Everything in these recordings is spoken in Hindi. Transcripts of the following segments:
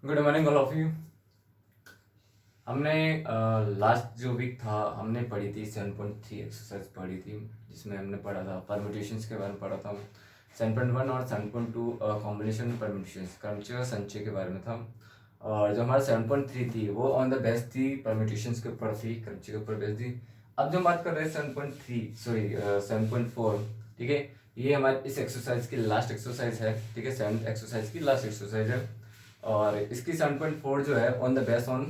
Good morning all of you. हमने लास्ट जो वीक था हमने पढ़ी थी 7.3 एक्सरसाइज पढ़ी थी, जिसमें हमने पढ़ा था परम्यूटेशंस के बारे में पढ़ा था। 7.1 और 7.2 कॉम्बिनेशन परम्यूटेशंस क्रमचय और संचय के बारे में था। और जो हमारा 7.3 थी वो ऑन द बेस्ट थी, परम्यूटेशंस के ऊपर थी, क्रमचय के ऊपर बेस्ट थी। अब जो हम बात कर रहे हैं 7.3 सॉरी 7.4, ठीक है, ये हमारी इस एक्सरसाइज की लास्ट एक्सरसाइज है, ठीक है, 7th एक्सरसाइज की लास्ट एक्सरसाइज है। और इसकी 7.4 जो है on the base on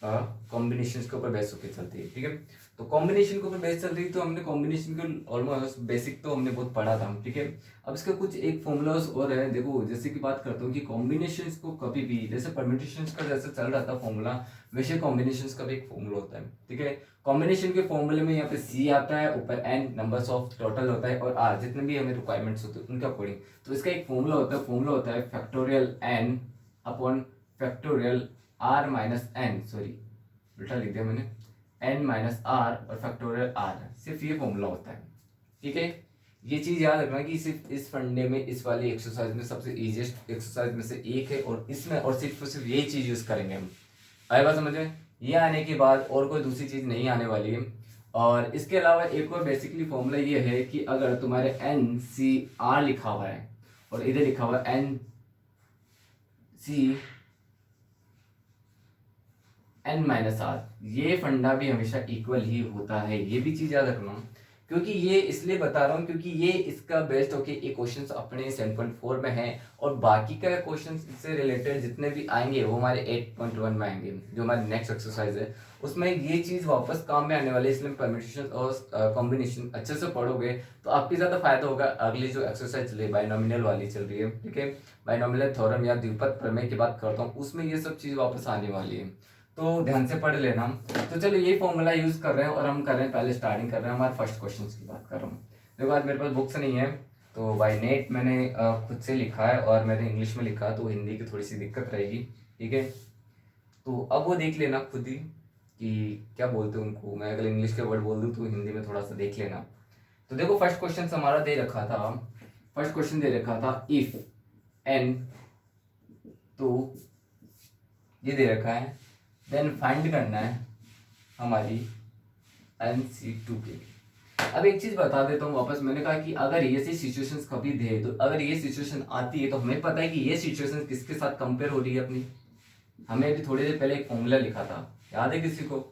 combination के ऊपर बेस होकर चलती है, ठीक है। तो कॉम्बिनेशन के ऊपर बेस चल रही है, तो हमने कॉम्बिनेशन को ऑलमोस्ट बेसिक तो हमने बहुत पढ़ा था, ठीक है। अब इसका कुछ एक फॉर्मूलाज और है, देखो जैसे कि बात करता हूँ कि कॉम्बिनेशन को कभी भी जैसे परम्यूटेशन का जैसे चल रहा था फॉर्मूला, वैसे कॉम्बिनेशन का भी एक फॉर्मूला होता है, ठीक है। कॉम्बिनेशन के फॉर्मूले में यहाँ पे सी आता है, ऊपर एन नंबर्स ऑफ टोटल होता है, और आर जितने भी हमें रिक्वायरमेंट्स होते हैं उनका अकॉर्डिंग। तो इसका एक फॉर्मूला होता है factorial n upon factorial r minus n, sorry उल्टा लिख दिया मैंने, एन माइनस आर और फैक्टोरियल आर, सिर्फ ये फॉर्मूला होता है, ठीक है। ये चीज याद रखना कि सिर्फ इस फंडे में, इस वाली एक्सरसाइज में सबसे इजीएस्ट एक्सरसाइज में से एक है, और इसमें और सिर्फ ये चीज यूज करेंगे हम। आए बात समझ में? ये आने के बाद और कोई दूसरी चीज नहीं आने वाली है। और इसके अलावा एक और बेसिकली फॉर्मूला ये है कि अगर तुम्हारे एन सी आर लिखा हुआ है और इधर लिखा हुआ है n C n minus r, ये फंडा भी हमेशा इक्वल ही होता है, ये भी चीज याद रखना। क्योंकि ये इसलिए बता रहा हूँ क्योंकि ये इसका बेस्ट होके ये क्वेश्चन अपने 7.4 में है, और बाकी का क्वेश्चन से रिलेटेड जितने भी आएंगे वो हमारे 8.1 में आएंगे, जो हमारी नेक्स्ट एक्सरसाइज है उसमें ये चीज वापस काम में आने वाली है। इसलिए परम्यूटेशन और कॉम्बिनेशन अच्छे से पढ़ोगे तो आपकी ज्यादा फायदा होगा। अगली जो एक्सरसाइज चल रही है बाइनोमिनल वाली चल रही है, ठीक है, बाइनोमिनल थ्योरम या द्विपद प्रमेय की बात करता हूँ, उसमें ये सब चीज वापस आने वाली है, तो ध्यान से पढ़ लेना। तो चलो ये फॉर्मूला यूज कर रहे हैं और हम कर रहे हैं, पहले स्टार्टिंग कर रहे हैं हमारे फर्स्ट क्वेश्चन की बात कर रहा हूँ। देखो आज मेरे पास बुक्स नहीं है, तो बाय नेट मैंने खुद से लिखा है, और मैंने इंग्लिश में लिखा तो हिंदी की थोड़ी सी दिक्कत रहेगी, ठीक है। तो अब वो देख लेना खुद ही कि क्या बोलते हैं उनको, मैं अगर इंग्लिश के वर्ड बोल दूँ तो हिंदी में थोड़ा सा देख लेना। तो देखो फर्स्ट क्वेश्चन हमारा दे रखा था, फर्स्ट क्वेश्चन दे रखा था इफ एन, तो ये दे रखा है, देन फाइंड करना है हमारी NC2 के लिए। अब एक चीज बता देता हूँ वापस, मैंने कहा कि अगर ये सी सिचुएशंस कभी दे, तो अगर ये सिचुएशन आती है तो हमें पता है कि ये सिचुएशन किसके साथ कंपेयर हो रही है अपनी। हमें अभी थोड़ी देर पहले एक फॉर्मूला लिखा था, याद है किसी को?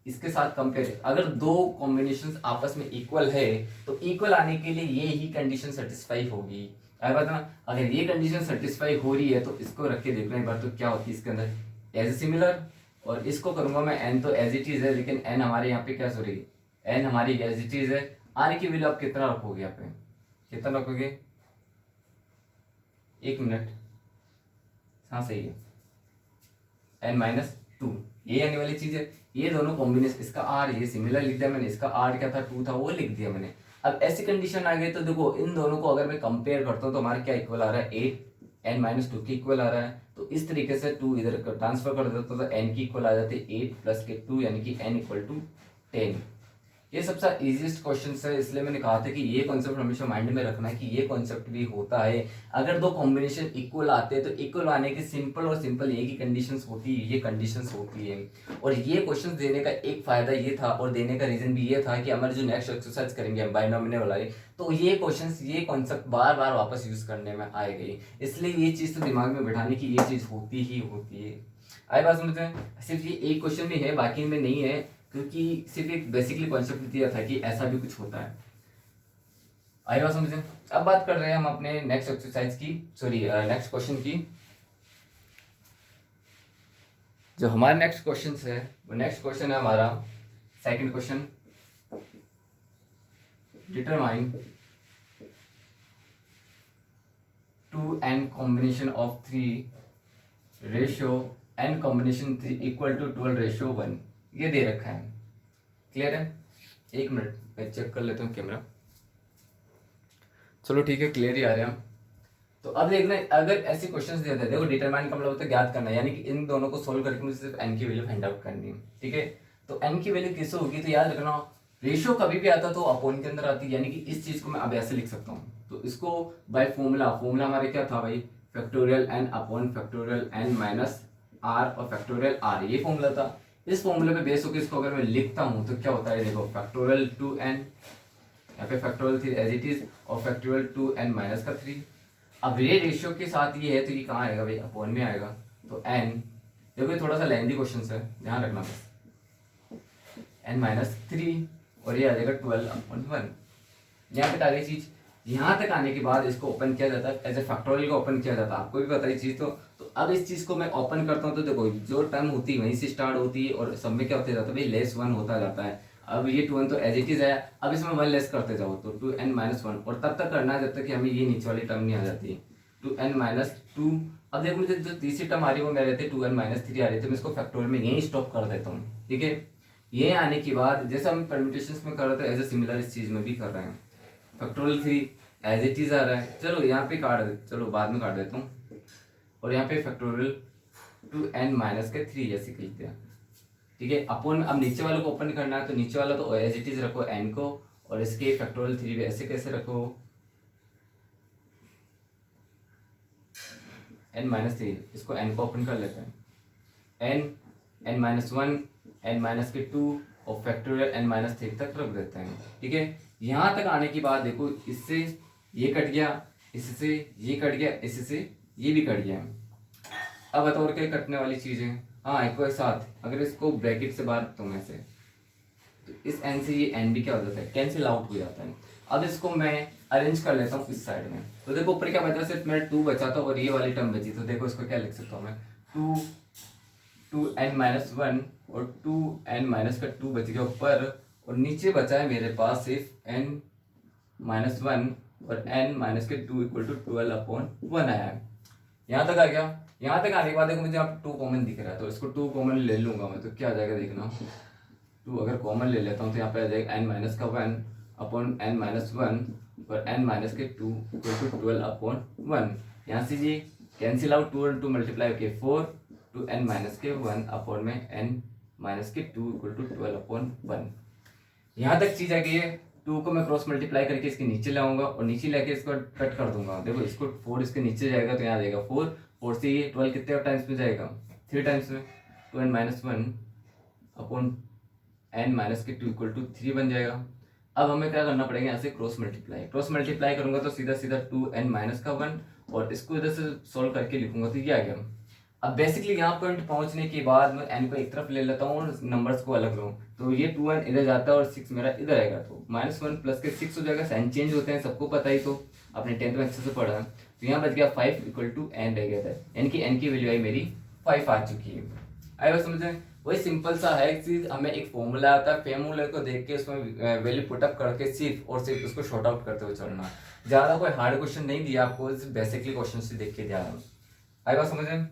इसके साथ कंपेयर, अगर दो कॉम्बिनेशंस आपस में इक्वल है तो इक्वल आने के लिए ये ही कंडीशन सेटिस्फाई होगी। अगर बता, अगर ये कंडीशन सेटिस्फाई हो रही है तो इसको रख के देखना एक बार, तो क्या होती है इसके अंदर एज सिमिलर, और इसको करूंगा मैं एन, तो एज इट इज है, लेकिन एन हमारे यहाँ पे क्या, सॉरी एन हमारी एज इट इज है। आर की वैल्यू आप कितना रखोगे यहाँ पे, कितना रखोगे? एक मिनट, हाँ सही है, एन माइनस टू, ये आने वाली चीज है। ये दोनों कॉम्बिनेशन, इसका आर ये सिमिलर लिख दिया मैंने, इसका आर क्या था, टू था, वो लिख दिया मैंने। अब ऐसी कंडीशन आ गई तो देखो इन दोनों को अगर मैं कंपेयर करता हूँ तो हमारा क्या इक्वल आ रहा है, एट एन माइनस टू के इक्वल आ रहा है। तो इस तरीके से टू इधर ट्रांसफर कर देता तो एन की इक्वल आ जाती है एट प्लस के टू, यानी कि एन इक्वल टू 10। ये सबसे इजीएस्ट क्वेश्चन है, इसलिए मैंने कहा था कि ये कॉन्सेप्ट हमेशा माइंड में रखना है कि ये कॉन्सेप्ट भी होता है। अगर दो कॉम्बिनेशन इक्वल आते हैं तो इक्वल आने की सिंपल और सिंपल एक ही कंडीशंस होती है, ये कंडीशंस होती है। और ये क्वेश्चन देने का एक फायदा ये था, और देने का रीजन भी ये था कि हमारे जो नेक्स्ट एक्सरसाइज करेंगे हम बाइनोमिनल वाला, तो ये क्वेश्चन ये कॉन्सेप्ट बार बार वापस यूज करने में आएगी, इसलिए ये चीज तो दिमाग में बिठाने की ये चीज होती ही होती है। आई बात समझते हैं? सिर्फ ये एक क्वेश्चन में है, बाकी में नहीं है, क्योंकि सिर्फ एक बेसिकली कॉन्सेप्ट दिया था कि ऐसा भी कुछ होता है। आई बात समझे? अब बात कर रहे हैं हम अपने नेक्स्ट एक्सरसाइज की, सॉरी नेक्स्ट क्वेश्चन की। जो हमारा नेक्स्ट क्वेश्चन है वो नेक्स्ट क्वेश्चन है हमारा second question, determine 2n combination of 3 ratio n combination 3 equal to 12 ratio 1, ये दे रखा है। क्लियर है? एक मिनट मैं चेक कर लेता हूँ कैमरा। चलो ठीक है, क्लियर ही आ रहे हैं। तो अब देखना, अगर ऐसे क्वेश्चंस देते हैं, देखो डिटरमाइन का मतलब होता है ज्ञात करना, यानी कि इन दोनों को सोल्व करके मुझे सिर्फ n की वैल्यू फाइंड आउट करनी है, ठीक है। तो n की वैल्यू किससे होगी, तो याद रखना रेशियो कभी भी आता तो अपॉन के अंदर आती है, यानी कि इस चीज को मैं अब ऐसे लिख सकता हूँ। तो इसको बाय फॉर्मूला, फॉर्मूला हमारे क्या था भाई, factorial n upon factorial n minus r और फैक्टोरियल आर, ये फॉर्मूला था। इस फॉर्मूले पे बेस होकर इसको अगर मैं लिखता हूँ तो क्या होता है, देखो फैक्टोरियल 2n, यहाँ पे फैक्टोरियल 3 एज इट इज, और फैक्टोरियल 2n माइनस का 3। अब ये रेशियो के साथ ये है तो ये कहाँ आएगा भाई, अपॉन में आएगा। तो n, देखो ये थोड़ा सा लेंथी क्वेश्चन है, ध्यान रखना बस, n माइनस 3 और ये आ जाएगा 12/1। यहाँ पे तारी चीज, यहाँ तक आने के बाद इसको ओपन किया जाता है, एज ए फैक्टोरियल को ओपन किया जाता है, आपको भी पता है चीज। तो अब इस चीज को मैं ओपन करता हूँ तो देखो जो टर्म होती है वहीं से स्टार्ट होती है और सब में क्या होता जाता है भाई, लेस 1 होता जाता है। अब ये 2n तो एज इट इज है, अब इसमें 1 लेस करते जाओ तो 2n माइनस 1, और तब तक करना है जब तक कि हमें ये नीचे वाली टर्म नहीं आ जाती, 2n माइनस 2। अब देखो मुझे जो तीसरी टर्म आ रही है वो मेरे रहती है 2n माइनस 3 आ रही है, तो मैं इसको फैक्टोरियल में यहीं स्टॉप कर देता हूँ, ठीक है। ये आने के बाद जैसे हम परम्यूटेशंस में कर रहे थे एज ए सिमिलर इस चीज में भी कर रहे हैं, फैक्टोरियल 3 एज इट इज आ रहा है। चलो यहाँ पे काट दे, चलो बाद में काट देता हूँ, और यहाँ पे फैक्टोरियल 2n माइनस के 3 जैसे लिखते हैं, ठीक है। अपन अब नीचे वालों को ओपन करना है तो नीचे वाला तो एज इट इज रखो n को, और इसके फैक्टोरियल 3 भी ऐसे कैसे रखो, n माइनस 3, इसको n को ओपन कर लेते हैं, n माइनस 1, n माइनस के 2 और फैक्टोरियल n माइनस 3 तक रख देते हैं, ठीक है। यहाँ तक आने के बाद देखो इससे ये कट गया, इससे ये कट गया, इससे ये भी कट गया। अब बताओ और क्या कटने वाली चीज है, हाँ एक साथ अगर इसको ब्रैकेट से बाहर रखता हूँ ऐसे, तो इस n से ये n भी क्या हो जाता है, कैंसिल आउट हो जाता है। अब इसको मैं अरेंज कर लेता हूँ इस साइड में, तो देखो ऊपर क्या बचा, सिर्फ मेरा 2 बचा था और ये वाली टर्म बची, तो देखो इसको क्या लिख सकता हूँ मैं, 2n माइनस 1 और 2n माइनस का 2 बच गया ऊपर, और नीचे बचा है मेरे पास सिर्फ n माइनस 1 और n माइनस के 2 इक्वल टू 12/1 आया है। यहाँ तक आ गया। यहाँ तक आने के बाद देखो मुझे यहाँ 2 कॉमन दिख रहा है, तो इसको 2 कॉमन ले लूंगा मैं, तो क्या आ जाएगा देखना, 2 अगर कॉमन ले लेता हूँ तो यहाँ पे आ जाएगा n माइनस का 1 अपॉन n माइनस 1 और n माइनस के 2 इक्वल टू 12/1। यहाँ से ये कैंसिल आउट, 2 और 2 मल्टीप्लाई के 4, 2n माइनस के 1 अपॉन में n माइनस के 2 इक्वल टू 12/1। यहाँ तक चीज आ गई है। 2 को मैं क्रॉस मल्टीप्लाई करके इसके नीचे लाऊंगा और नीचे लेके इसको कट कर दूंगा, देखो इसको 4 इसके नीचे जाएगा तो यहाँ जाएगा 4, 4 से ये 12 कितने टाइम्स में जाएगा, 3 टाइम्स में, 2n minus 1 upon n minus के 2 इक्वल टू 3 बन जाएगा। अब हमें क्या करना पड़ेगा, यहाँ से क्रॉस मल्टीप्लाई करूंगा तो सीधा सीधा 2n माइनस का 1, और इसको इधर से सोल्व करके लिखूंगा तो ये आ गया। अब बेसिकली यहाँ पॉइंट पहुंचने के बाद मैं n को एक तरफ ले लेता हूँ और नंबर्स को अलग लूँ, तो ये 2n इधर जाता है और 6 मेरा इधर आएगा, तो -1 प्लस के 6 हो जाएगा। साइन चेंज होते हैं सबको पता ही, तो आपने 10th में अच्छे से पढ़ा है। तो यहाँ बच गया 5 इक्वल टू n रह गया था, n की वैल्यू आई मेरी 5 आ चुकी है। आई बात समझ में, वही सिंपल सा है चीज, हमें एक फॉर्मूला आता है, फॉर्मूले को देख के उसमें वैल्यू पुटअप करके सिर्फ और सिर्फ उसको शॉर्ट आउट करते हुए चलना। ज्यादा कोई हार्ड क्वेश्चन नहीं दिया आपको, बेसिकली क्वेश्चन से देख के दिया है। आई बात समझ में।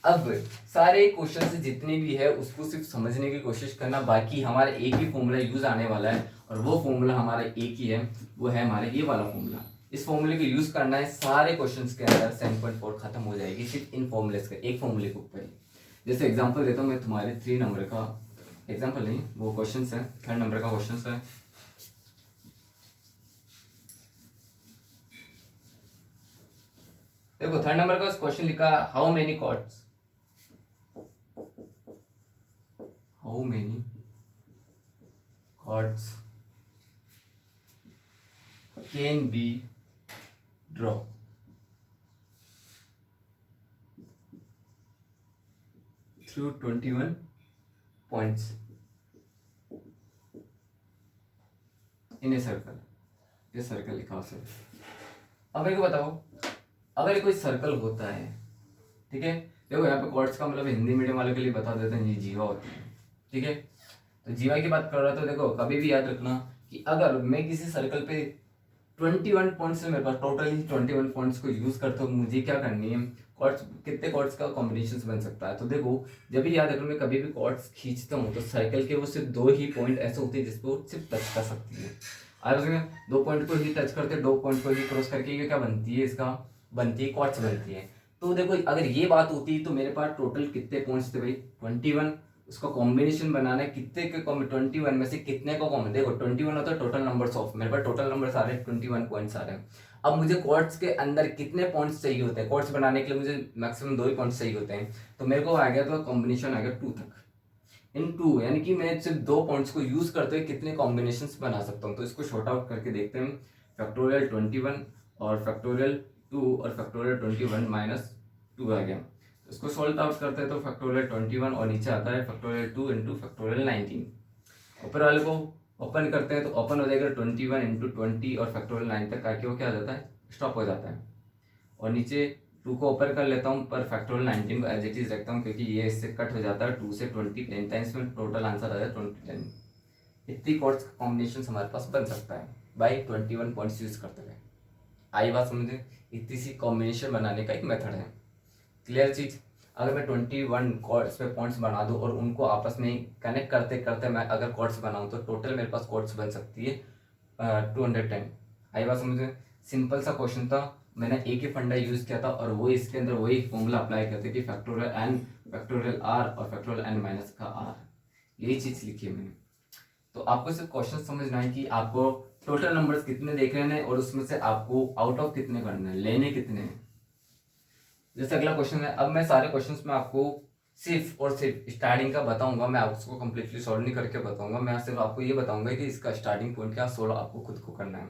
अब सारे क्वेश्चन जितने भी है उसको सिर्फ समझने की कोशिश करना, बाकी हमारा एक ही फॉर्मूला यूज आने वाला है और वो फॉर्मूला हमारा एक ही है, वो है हमारा ये वाला फॉर्मूला। इस फॉर्मूले को यूज करना है सारे क्वेश्चंस के अंदर, 7.4 खत्म हो जाएगी सिर्फ इन फॉर्मूलेस के एक फॉर्मूले के ऊपर ही। जैसे एग्जांपल देता हूँ मैं तुम्हारे 3 नंबर का एग्जांपल नहीं, वो क्वेश्चन है 3rd नंबर का क्वेश्चन है। देखो 3rd नंबर का क्वेश्चन लिखा, how many chords can be draw through 21 points in a circle। ये सर्कल लिखा हो सर। अब मेरे को बताओ, अगर ये कोई सर्कल होता है, ठीक है, देखो यहाँ पे कॉर्ड्स का मतलब हिंदी मीडियम वालों के लिए बता देते हैं, ये जीवा होती है, ठीक है। तो जीवा की बात कर रहा था, देखो कभी भी याद रखना कि अगर मैं किसी सर्कल पे 21 पॉइंट्स है, मेरे पास टोटली 21 पॉइंट्स को यूज करता हूँ, मुझे क्या करनी है, कॉर्ड्स कितने कॉर्ड्स का कॉम्बिनेशन बन सकता है। तो देखो जब भी याद रखना, मैं कभी भी कॉर्ड्स खींचता हूँ तो सर्कल के वो सिर्फ 2 ही पॉइंट ऐसे होते हैं जिसको सिर्फ टच कर सकती है। और 2 पॉइंट को ही टच करते, 2 पॉइंट को ही क्रॉस करके ये क्या बनती है, इसका बनती है कॉर्ड्स बनती है। तो देखो अगर ये बात होती तो मेरे पास टोटल कितने पॉइंट्स थे भाई, 21, उसका कॉम्बिनेशन बनाना है, कितने के 21 में से कितने को कॉमन, देखो 21 होता है टोटल नंबर्स ऑफ, मेरे पास टोटल नंबर्स आ रहे हैं 21 पॉइंट्स आ रहे हैं। अब मुझे क्वार्ट्स के अंदर कितने पॉइंट्स चाहिए होते हैं, क्वार्ट्स बनाने के लिए मुझे मैक्सिमम 2 ही पॉइंट्स चाहिए होते हैं, तो मेरे को आ गया तो कॉम्बिनेशन आ गया 2 तक इन 2, यानी कि मैं सिर्फ 2 पॉइंट्स को यूज करते हुए कितने कॉम्बिनेशंस बना सकता हूँ। तो इसको शॉर्ट आउट करके देखते हैं, फैक्टोरियल 21 और फैक्टोरियल 2 और फैक्टोरियल 21 माइनस 2 आ गया। इसको सॉल्व आउट करते हैं तो फैक्टोरियल 21 और नीचे आता है फैक्टोरियल 2 इंटू फैक्टोरियल 19। ऊपर वाले को ओपन करते हैं तो ओपन हो जाएगा 21 इंटू 20 और फैक्टोरियल 9 तक आके वो क्या आ जाता है, स्टॉप हो जाता है। और नीचे 2 को ओपन कर लेता हूँ पर फैक्टोरियल 19 को एज इट इज रखता हूँ क्योंकि ये इससे कट हो जाता है, 2 से 20 10 टाइम्स में टोटल आंसर आ जाए 20 इतनी कॉर्ड्स का कॉम्बिनेशन हमारे पास बन सकता है बाई 21 पॉइंट्स यूज करते हुए। आई बात समझे, इतनी सी कॉम्बिनेशन बनाने का एक मेथड है। क्लियर चीज, अगर मैं 21 कॉर्ड्स पे पॉइंट्स बना दूं और उनको आपस में कनेक्ट करते करते मैं अगर कॉर्ड्स बनाऊं तो टोटल मेरे पास कॉर्ड्स बन सकती है 210। आई बात समझे, सिंपल सा क्वेश्चन था, मैंने एक ही फंडा यूज किया था और वो इसके अंदर वही फॉर्मूला अप्लाई करते कि फैक्टोरियल एन फैक्टोरियल आर और फैक्टोरियल एन माइनस का आर, यही चीज लिखी है मैंने। तो आपको सिर्फ क्वेश्चन समझना है कि आपको टोटल नंबर्स कितने देख रहे हैं और उसमें से आपको आउट ऑफ कितने करने हैं, लेने कितने हैं। जैसे अगला क्वेश्चन है, अब मैं सारे क्वेश्चंस में आपको सिर्फ और सिर्फ स्टार्टिंग का बताऊंगा, मैं उसको कंप्लीटली सॉल्व नहीं करके बताऊंगा, मैं सिर्फ आपको ये बताऊंगा कि इसका स्टार्टिंग पॉइंट क्या सोल्व आपको खुद को करना है।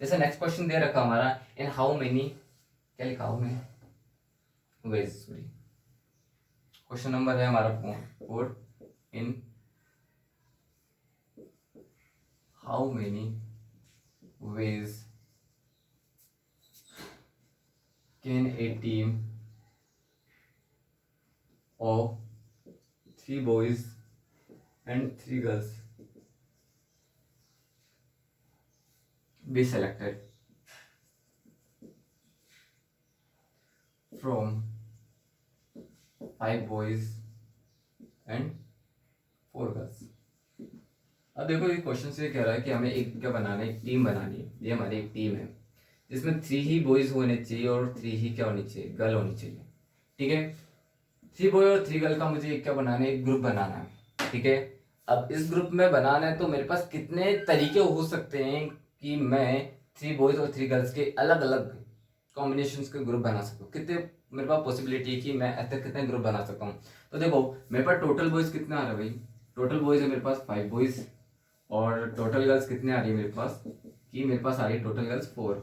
जैसे नेक्स्ट क्वेश्चन दे रखा हमारा, इन हाउ मेनी, क्या लिखा हूं मैं, वेज, सॉरी, क्वेश्चन नंबर है हमारा 4, in how many ways can a team of 3 boys and 3 girls be selected from 5 boys and 4 girls। अब देखो ये क्वेश्चन से कह रहा है कि हमें एक क्या बनाना है, एक टीम बनानी है। ये हमारी एक टीम है जिसमें 3 ही बॉयज होने चाहिए और 3 ही क्या होनी चाहिए, गर्ल होनी चाहिए। ठीक है, 3 बॉय और 3 गर्ल का मुझे एक क्या बनाना है, एक ग्रुप बनाना है। ठीक है, अब इस ग्रुप में बनाना है तो मेरे पास कितने तरीके हो सकते हैं कि मैं 3 बॉयज और 3 गर्ल्स के अलग अलग कॉम्बिनेशन के ग्रुप बना सकता हूँ। कितने मेरे पास पॉसिबिलिटी है कि मैं ऐसे कितने ग्रुप बना सकता हूँ। तो देखो मेरे पास टोटल बॉयज कितने आ रहे हैं भाई, टोटल बॉयज है मेरे पास 5 बॉयज और टोटल गर्ल्स कितने आ रही है मेरे पास, कि मेरे पास आ रही है टोटल गर्ल्स 4।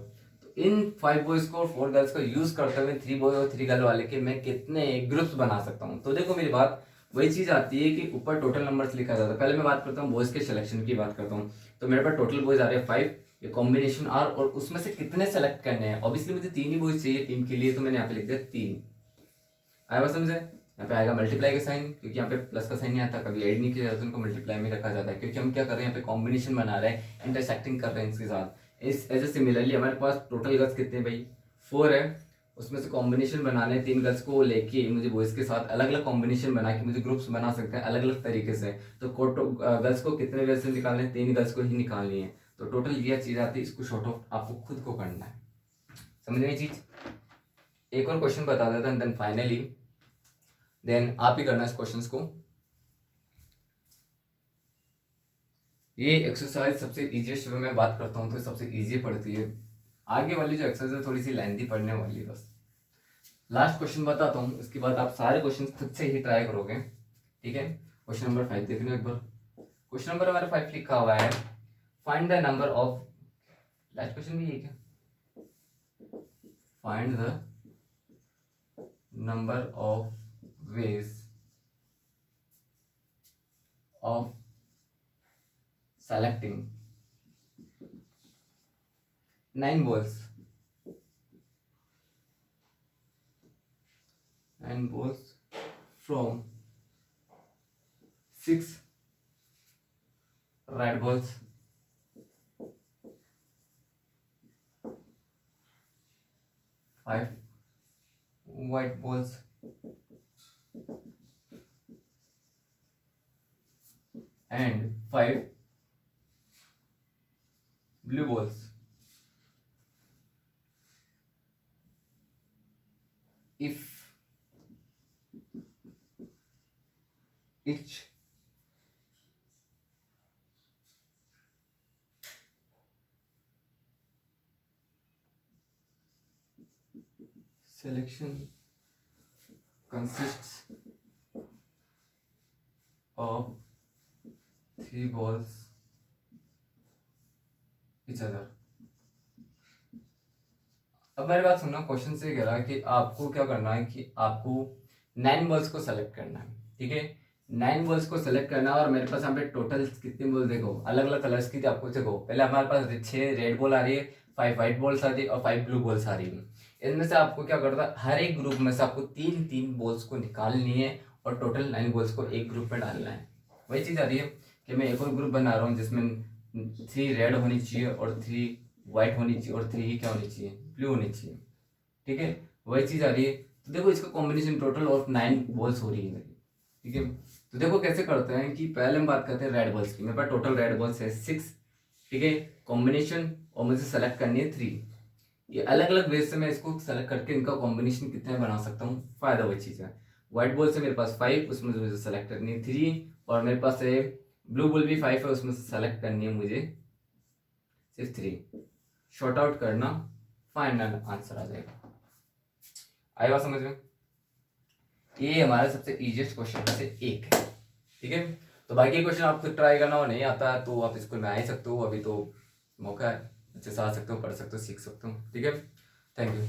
तो इन 5 बॉयज को और 4 गर्ल्स को यूज करते हुए 3 बॉय और 3 गर्ल वाले के मैं कितने ग्रुप्स बना सकता हूँ। तो देखो मेरी बात वही चीज आती है कि ऊपर टोटल नंबर्स लिखा जाता है। पहले मैं बात करता हूँ बॉयज के सिलेक्शन की बात करता हूँ। तो मेरे पास टोटल बॉयज आ रहे हैं 5, ये कॉम्बिनेशन आर, और उसमें से कितने सेलेक्ट करने हैं। ऑब्वियसली मुझे 3 ही बॉयज चाहिए टीम के लिए, तो मैंने यहाँ पे लिख दिया 3। आया बात समझे, यहाँ पे आएगा मल्टीप्लाई का साइन, क्योंकि यहाँ पे प्लस का साइन नहीं आता, कभी ऐड नहीं किया जाता, उनको मल्टीप्लाई में रखा जाता है क्योंकि हम क्या कर रहे हैं, यहाँ पे कॉम्बिनेशन बना रहे हैं, इंटरसेक्टिंग कर रहे हैं इसके साथ। इस ऐसे सिमिलरली हमारे पास टोटल गर्ल्स कितने भाई 4 है, उसमें से कॉम्बिनेशन बनाने 3 गर्ल्स को लेके मुझे बॉयज के साथ अलग अलग कॉम्बिनेशन बना के मुझे ग्रुप्स बना सकते हैं अलग अलग तरीके से। तो गर्ल्स को कितने वे से निकालने हैं, 3 गर्ल्स को ही निकालनी है। तो टोटल ये चीज आती है, इसको शॉर्ट ऑफ आपको खुद को करना है। समझ में चीज। एक और क्वेश्चन बता देता हूं, देन फाइनली देन आप ही करना इस क्वेश्चंस को। ये एक्सरसाइज सबसे इजीएस्ट वे में बात करता हूँ तो सबसे इजी पड़ती है, आगे वाली जो एक्सरसाइज है थोड़ी सी लेंथी पढ़ने वाली है। बस लास्ट क्वेश्चन बताता हूँ, इसके बाद आप सारे क्वेश्चन खुद से ही ट्राई करोगे। ठीक है, क्वेश्चन नंबर 5 देख लो एक बार। क्वेश्चन नंबर हमारा 5 लिखा हुआ है, find the number of, last question भी ये क्या, find the number of ways of selecting 9 balls from 6 red balls, 5 white balls and 5 blue balls. If each selection consists of 3 balls each other। अब मेरी बात सुनना, क्वेश्चन से कह रहा है कि आपको क्या करना है कि आपको 9 बॉल्स को सेलेक्ट करना है, ठीक है। 9 बॉल्स को सेलेक्ट करना है और मेरे पास यहाँ पे टोटल कितनी बॉल देखो, अलग अलग कलर्स की थी आपको। देखो पहले हमारे पास 6 रेड बॉल आ रही है, 5 व्हाइट बॉल्स आ रही है और 5 ब्लू बॉल्स आ रही है। इनमें से आपको क्या करना है, हर एक ग्रुप में से आपको 3-3 बॉल्स को निकालनी है और टोटल 9 बॉल्स को एक ग्रुप में डालना है। वही चीज़ आ रही है कि मैं एक और ग्रुप बना रहा हूँ जिसमें 3 रेड होनी चाहिए और 3 व्हाइट होनी चाहिए और 3 क्या होनी चाहिए, ब्लू होनी चाहिए, ठीक है। वही चीज़ आ रही है। तो देखो इसका कॉम्बिनेशन टोटल ऑफ 9 बॉल्स हो रही है मेरी, ठीक है। तो देखो कैसे करते हैं कि पहले हम बात करते हैं रेड बॉल्स की। मेरे पास टोटल रेड बॉल्स है 6, ठीक है। कॉम्बिनेशन और मुझे सेलेक्ट करनी है 3। ये अलग अलग वेज से मैं इसको सेलेक्ट करके इनका कॉम्बिनेशन कितने बना सकता हूँ, फायदा वही चीज़ है। व्हाइट बॉल से मेरे पास 5, उसमें से मुझे सेलेक्ट करनी है 3, और मेरे पास है ब्लू बॉल भी 5 है, उसमें से सेलेक्ट करनी है मुझे सिर्फ 3। शॉर्ट आउट करना, फाइनल आंसर आ जाएगा। आई बात समझ में? ये हमारा सबसे इजीएस्ट क्वेश्चन में से एक है, ठीक है। तो बाकी क्वेश्चन आप खुद ट्राई करना, और नहीं आता है तो आप स्कूल में आ ही सकते हो, अभी तो मौका है, अच्छे से आ सकते हो, पढ़ सकते हो, सीख सकते हो, ठीक है। Thank you.